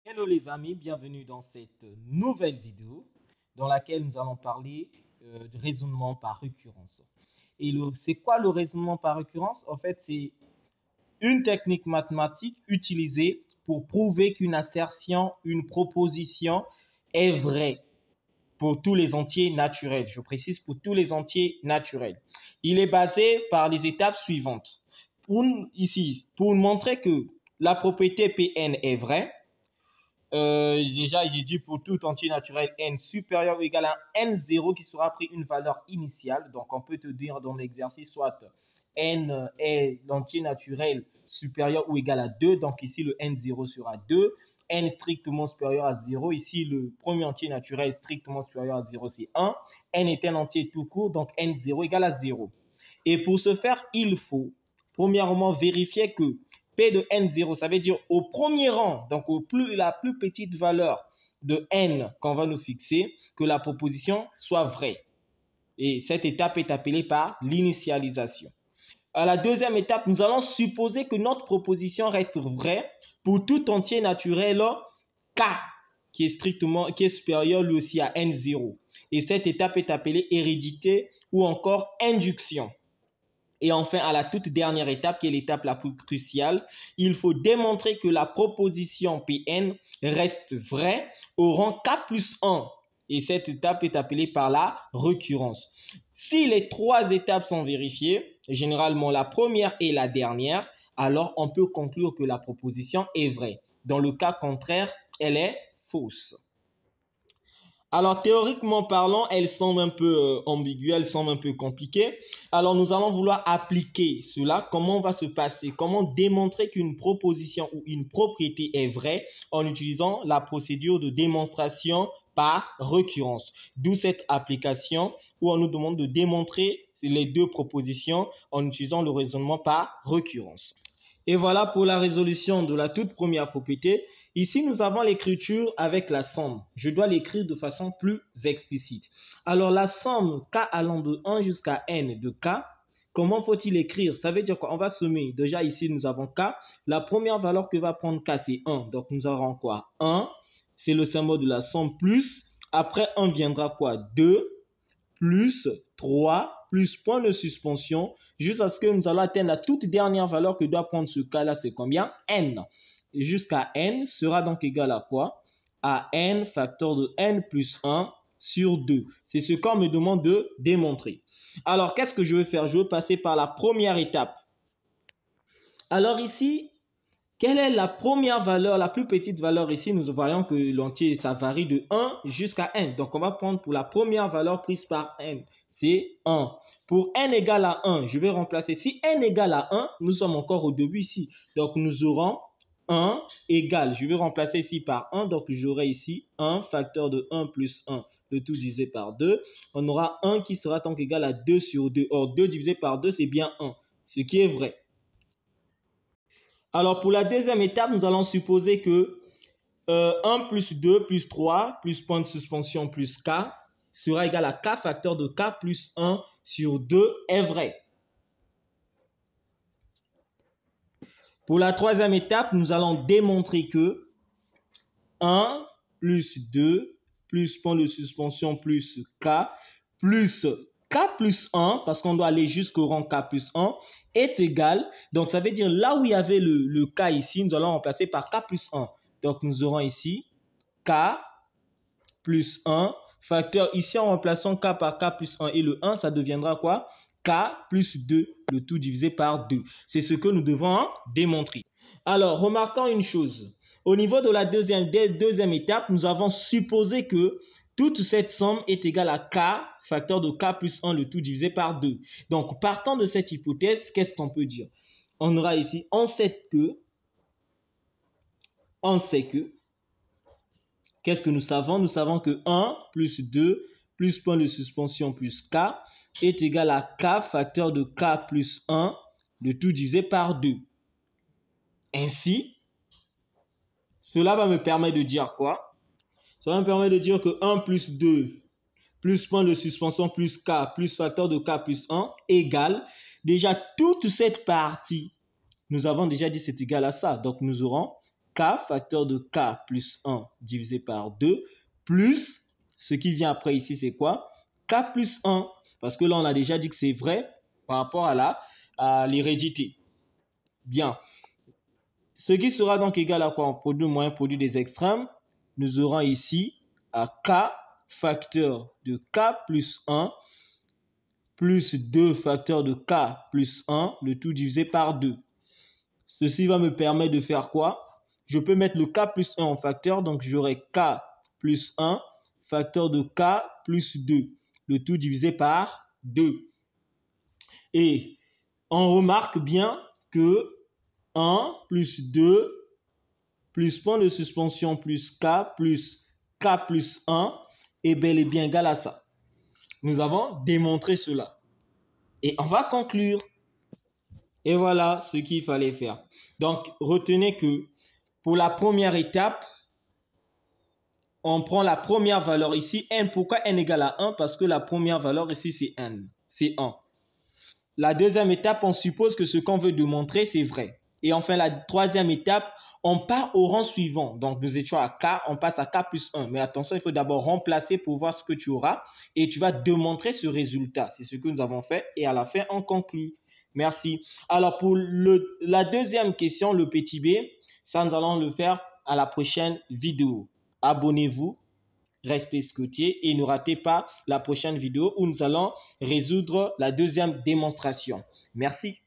Hello les amis, bienvenue dans cette nouvelle vidéo dans laquelle nous allons parler de raisonnement par récurrence. Et c'est quoi le raisonnement par récurrence? En fait, c'est une technique mathématique utilisée pour prouver qu'une assertion, une proposition est vraie pour tous les entiers naturels. Je précise pour tous les entiers naturels. Il est basé par les étapes suivantes. Pour montrer que la propriété Pn est vraie, déjà, j'ai dit pour tout entier naturel n supérieur ou égal à n0 qui sera pris une valeur initiale. Donc, on peut te dire dans l'exercice soit n est l'entier naturel supérieur ou égal à 2. Donc, ici, le n0 sera 2. N strictement supérieur à 0. Ici, le premier entier naturel strictement supérieur à 0, c'est 1. N est un entier tout court, donc n0 égale à 0. Et pour ce faire, il faut, premièrement, vérifier que P de n0, ça veut dire au premier rang, donc la plus petite valeur de n qu'on va nous fixer, que la proposition soit vraie. Et cette étape est appelée par l'initialisation. À la deuxième étape, nous allons supposer que notre proposition reste vraie pour tout entier naturel K, qui est supérieur lui aussi à n0. Et cette étape est appelée hérédité ou encore induction. Et enfin, à la toute dernière étape, qui est l'étape la plus cruciale, il faut démontrer que la proposition Pn reste vraie au rang K plus 1. Et cette étape est appelée par la récurrence. Si les trois étapes sont vérifiées, généralement la première et la dernière, alors on peut conclure que la proposition est vraie. Dans le cas contraire, elle est fausse. Alors, théoriquement parlant, elle semble un peu ambiguë, elle semble un peu compliquée. Alors, nous allons vouloir appliquer cela. Comment va se passer? Comment démontrer qu'une proposition ou une propriété est vraie en utilisant la procédure de démonstration par récurrence? D'où cette application où on nous demande de démontrer les deux propositions en utilisant le raisonnement par récurrence. Et voilà pour la résolution de la toute première propriété. Ici, nous avons l'écriture avec la somme. Je dois l'écrire de façon plus explicite. Alors, la somme k allant de 1 jusqu'à n de k, comment faut-il écrire? Ça veut dire quoi? On va sommer. Déjà, ici, nous avons k. La première valeur que va prendre k, c'est 1. Donc, nous aurons quoi? 1, c'est le symbole de la somme plus. Après 1 viendra quoi? 2, plus 3, plus point de suspension, jusqu'à ce que nous allons atteindre la toute dernière valeur que doit prendre ce cas-là, c'est combien? N. Et jusqu'à n sera donc égal à quoi? À n facteur de n plus 1 sur 2. C'est ce qu'on me demande de démontrer. Alors, qu'est-ce que je vais faire? Je vais passer par la première étape. Alors ici, quelle est la première valeur, la plus petite valeur ici? Nous voyons que l'entier, ça varie de 1 jusqu'à n. Donc, on va prendre pour la première valeur prise par n, c'est 1. Pour n égale à 1, je vais remplacer. Si n égale à 1, nous sommes encore au début ici. Donc, nous aurons 1 égale. Je vais remplacer ici par 1. Donc, j'aurai ici 1 facteur de 1 plus 1. Le tout divisé par 2. On aura 1 qui sera donc égal à 2 sur 2. Or, 2 divisé par 2, c'est bien 1. Ce qui est vrai. Alors, pour la deuxième étape, nous allons supposer que 1 plus 2 plus 3 plus point de suspension plus k sera égal à k facteur de k plus 1 sur 2 est vrai. Pour la troisième étape, nous allons démontrer que 1 plus 2 plus point de suspension plus k 1, parce qu'on doit aller jusqu'au rang k plus 1, est égal. Donc, ça veut dire là où il y avait le k ici, nous allons remplacer par k plus 1. Donc, nous aurons ici k plus 1 facteur. Ici, en remplaçant k par k plus 1 et le 1, ça deviendra quoi? K plus 2, le tout divisé par 2. C'est ce que nous devons démontrer. Alors, remarquons une chose. Au niveau de la deuxième étape, nous avons supposé que toute cette somme est égale à k facteur de k plus 1, le tout divisé par 2. Donc, partant de cette hypothèse, qu'est-ce qu'on peut dire? On aura ici, on sait que, qu'est-ce que nous savons? Nous savons que 1 plus 2 plus point de suspension plus k est égal à k facteur de k plus 1, le tout divisé par 2. Ainsi, cela va me permettre de dire quoi? Ça me permet de dire que 1 plus 2 plus point de suspension plus k plus facteur de k plus 1 égale déjà toute cette partie. Nous avons déjà dit c'est égal à ça. Donc nous aurons k facteur de k plus 1 divisé par 2 plus ce qui vient après ici, c'est quoi? K plus 1. Parce que là, on a déjà dit que c'est vrai par rapport à l'hérédité. Bien. Ce qui sera donc égal à quoi? En produit moyen, produit des extrêmes. Nous aurons ici à k facteur de k plus 1 plus 2 facteur de k plus 1, le tout divisé par 2. Ceci va me permettre de faire quoi? Je peux mettre le k plus 1 en facteur, donc j'aurai k plus 1 facteur de k plus 2, le tout divisé par 2. Et on remarque bien que 1 plus 2 plus point de suspension plus k plus 1 est bel et bien égal à ça. Nous avons démontré cela. Et on va conclure. Et voilà ce qu'il fallait faire. Donc, retenez que pour la première étape, on prend la première valeur ici, n. Pourquoi n égale à 1? Parce que la première valeur ici, c'est n. C'est 1. La deuxième étape, on suppose que ce qu'on veut démontrer, c'est vrai. Et enfin, la troisième étape, on part au rang suivant. Donc, nous étions à k, on passe à k plus 1. Mais attention, il faut d'abord remplacer pour voir ce que tu auras. Et tu vas démontrer ce résultat. C'est ce que nous avons fait. Et à la fin, on conclut. Merci. Alors, pour la deuxième question, le petit b, ça, nous allons le faire à la prochaine vidéo. Abonnez-vous, restez scotchés et ne ratez pas la prochaine vidéo où nous allons résoudre la deuxième démonstration. Merci.